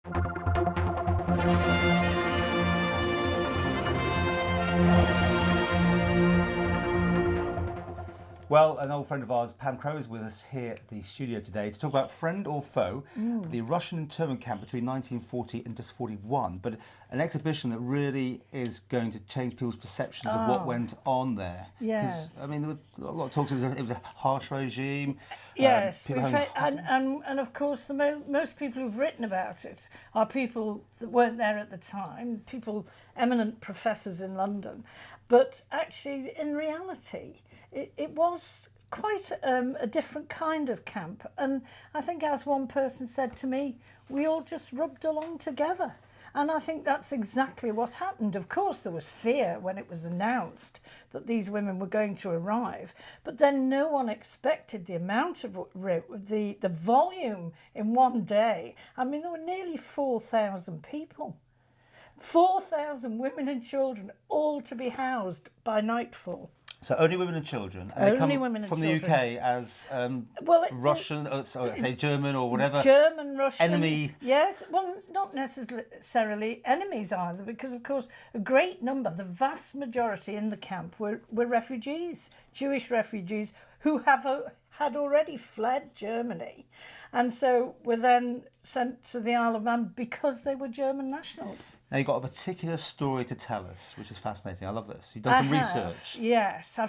Well, an old friend of ours, Pam Crowe, is with us here at the studio today to talk about Friend or Foe, the Russian internment camp between 1940 and just 41, but an exhibition that really is going to change people's perceptions of what went on there. Yes. I mean, there were a lot of talks, it was a harsh regime. Yes, and of course most people who've written about it are people that weren't there at the time, eminent professors in London, but actually in reality it was quite a different kind of camp. And I think, as one person said to me, we all just rubbed along together. And I think that's exactly what happened. Of course, there was fear when it was announced that these women were going to arrive, but then no one expected the amount of the volume in one day. I mean, there were nearly 4,000 people. 4,000 women and children, all to be housed by nightfall. So only women and children, and they come from the UK as Russian, say German or whatever. German, Russian. Enemy. Yes, well, not necessarily enemies either, because of course a great number, the vast majority in the camp were refugees, Jewish refugees who had already fled Germany, and so were then sent to the Isle of Man because they were German nationals. Now you've got a particular story to tell us, which is fascinating. I love this. You've done some research. Yes, I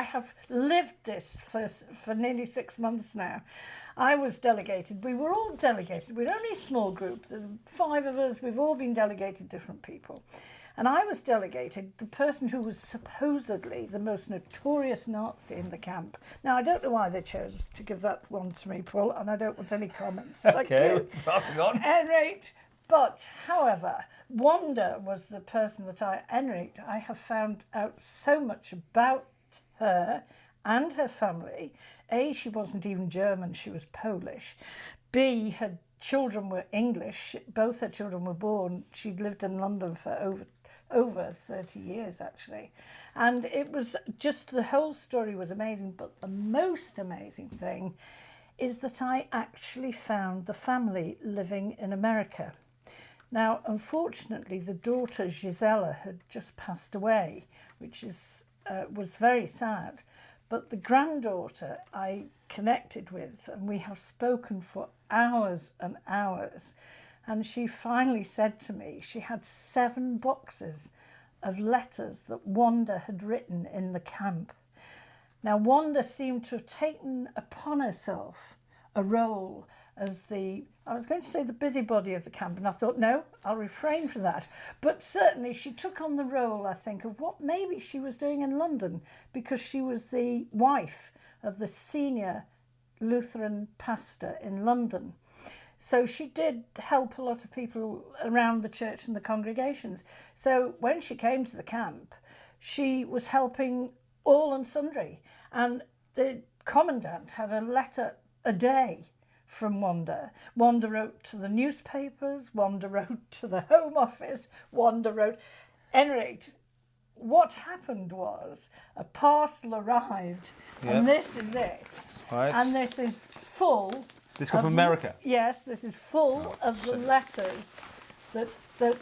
have lived this for nearly 6 months now. I was delegated, we were all delegated, we're only a small group, there's 5 of us, we've all been delegated different people. And I was delegated the person who was supposedly the most notorious Nazi in the camp. Now, I don't know why they chose to give that one to me, Paul, and I don't want any comments. Okay, passing on. At any rate, but, however, Wanda was the person that I have found out so much about her and her family. A, she wasn't even German, she was Polish. B, her children were English. Both her children were born. She'd lived in London for over 30 years, actually. And it was just, the whole story was amazing. But the most amazing thing is that I actually found the family living in America. Now, unfortunately, the daughter, Gisela, had just passed away, which was very sad. But the granddaughter I connected with, and we have spoken for hours and hours, and she finally said to me she had 7 boxes of letters that Wanda had written in the camp. Now, Wanda seemed to have taken upon herself a role as I was going to say the busybody of the camp, and I thought, no, I'll refrain from that. But certainly she took on the role, I think, of what maybe she was doing in London, because she was the wife of the senior Lutheran pastor in London. So she did help a lot of people around the church and the congregations. So when she came to the camp, she was helping all and sundry. And the commandant had a letter a day from Wanda. Wanda wrote to the newspapers, Wanda wrote to the Home Office, Wanda wrote... Anyway, what happened was a parcel arrived, and this is it. Right. And this is full... This comes from America? Yes, this is full of the letters that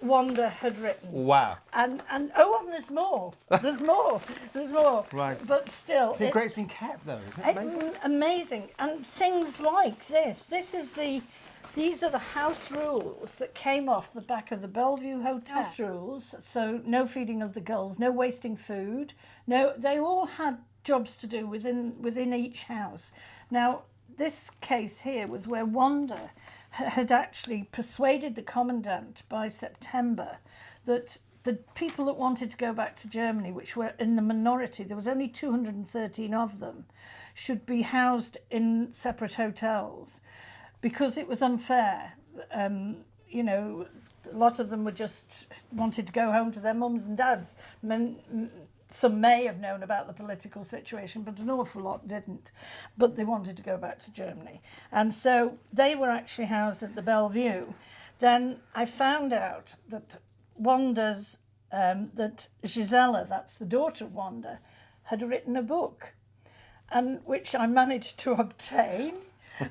Wanda had written. Wow. And there's more. There's more. Right. But still... It's great it's been kept, though, isn't it? Amazing. It's amazing. And things like this. These are the house rules that came off the back of the Bellevue Hotel. House rules, so no feeding of the gulls, no wasting food. No, they all had jobs to do within each house. Now, this case here was where Wanda had actually persuaded the commandant by September that the people that wanted to go back to Germany, which were in the minority, there was only 213 of them, should be housed in separate hotels because it was unfair. You know, a lot of them were just wanted to go home to their mums and dads. Some may have known about the political situation, but an awful lot didn't. But they wanted to go back to Germany. And so they were actually housed at the Bellevue. Then I found out that that Gisela, that's the daughter of Wanda, had written a book, and which I managed to obtain.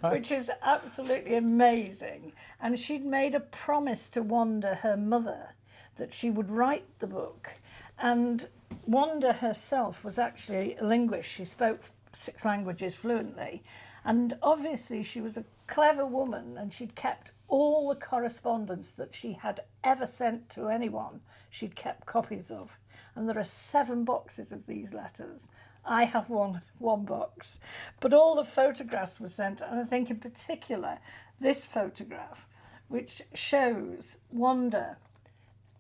which is absolutely amazing. And she'd made a promise to Wanda, her mother, that she would write the book. And Wanda herself was actually a linguist. She spoke 6 languages fluently. And obviously she was a clever woman, and she'd kept all the correspondence that she had ever sent to anyone. She'd kept copies of. And there are 7 boxes of these letters. I have one box. But all the photographs were sent, and I think in particular this photograph, which shows Wanda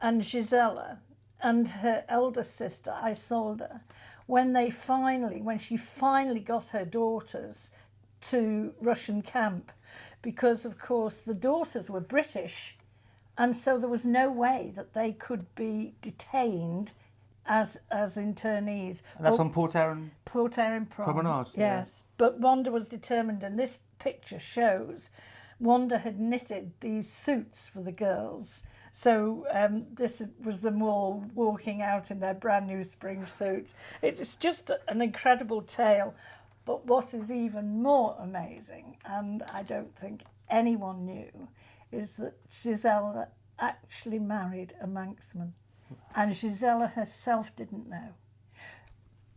and Gisela and her eldest sister, Isolde, when she finally got her daughters to Russian camp, because of course the daughters were British, and so there was no way that they could be detained as internees. And that's on Port Erin? Port Erin Promenade. Yes. Yeah. But Wanda was determined, and this picture shows Wanda had knitted these suits for the girls. So this was them all walking out in their brand new spring suits. It's just an incredible tale. But what is even more amazing, and I don't think anyone knew, is that Gisela actually married a Manxman. And Gisela herself didn't know.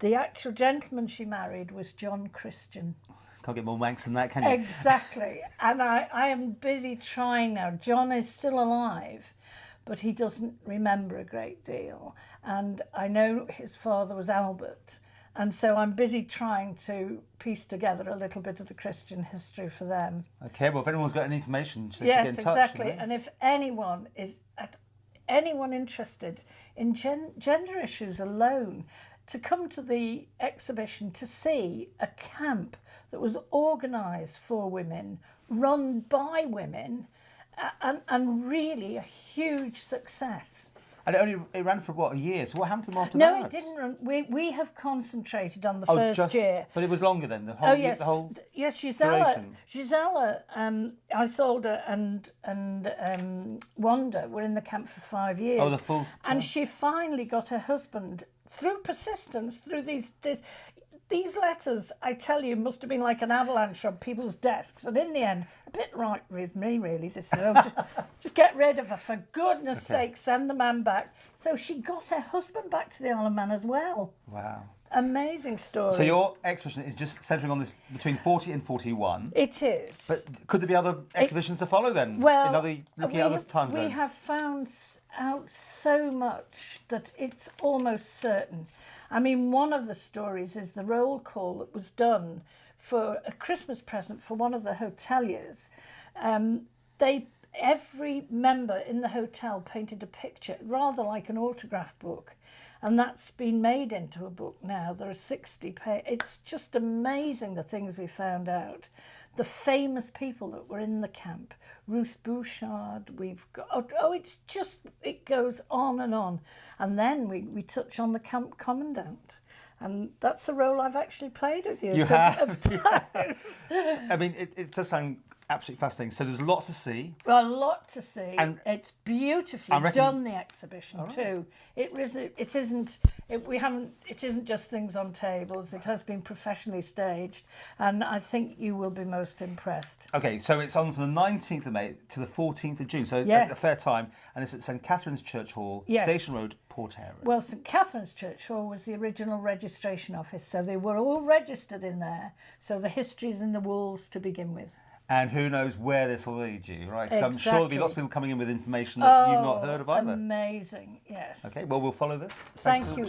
The actual gentleman she married was John Christian. Can't get more Manx than that, can you? Exactly. And I am busy trying now. John is still alive, but he doesn't remember a great deal. And I know his father was Albert. And so I'm busy trying to piece together a little bit of the Christian history for them. Okay, well, if anyone's got any information, they should yes, get in touch. Exactly. And if anyone interested in gender issues alone, to come to the exhibition to see a camp that was organised for women, run by women, and really a huge success. And it ran for what, a year? So what happened to them after that? No, it didn't run. We have concentrated on the first year. But it was longer then, the whole year, the whole yes, duration. Gisela, Isolde and Wanda were in the camp for 5 years. Oh, the full time. And she finally got her husband through persistence, through these letters, I tell you, must have been like an avalanche on people's desks. And in the end, a bit right with me, really, this just get rid of her, for goodness sake, send the man back. So she got her husband back to the Isle of Man as well. Wow. Amazing story. So your exhibition is just centering on this between 40 and 41. It is. But could there be other exhibitions to follow then? Well, looking at other time zones? We have found out so much that it's almost certain. I mean, one of the stories is the roll call that was done for a Christmas present for one of the hoteliers. Every member in the hotel painted a picture, rather like an autograph book, and that's been made into a book now. There are 60 pages. It's just amazing the things we found out. The famous people that were in the camp, Ruth Bouchard, we've got, it goes on. And then we touch on the camp commandant. And that's a role I've actually played with you. You have. I mean, it does sound absolutely fascinating. So there's lots to see. Well, a lot to see. And it's beautifully done, the exhibition too. It isn't just things on tables. It has been professionally staged, and I think you will be most impressed. Okay, so it's on from the 19th of May to the 14th of June, so a fair time, and it's at St Catherine's Church Hall, Station Road, Port Erin. Well, St Catherine's Church Hall was the original registration office, so they were all registered in there, so the history's in the walls to begin with. And who knows where this will lead you, right? Because I'm sure there'll be lots of people coming in with information that you've not heard of either. Amazing, yes. Okay, well, we'll follow this. Thank you.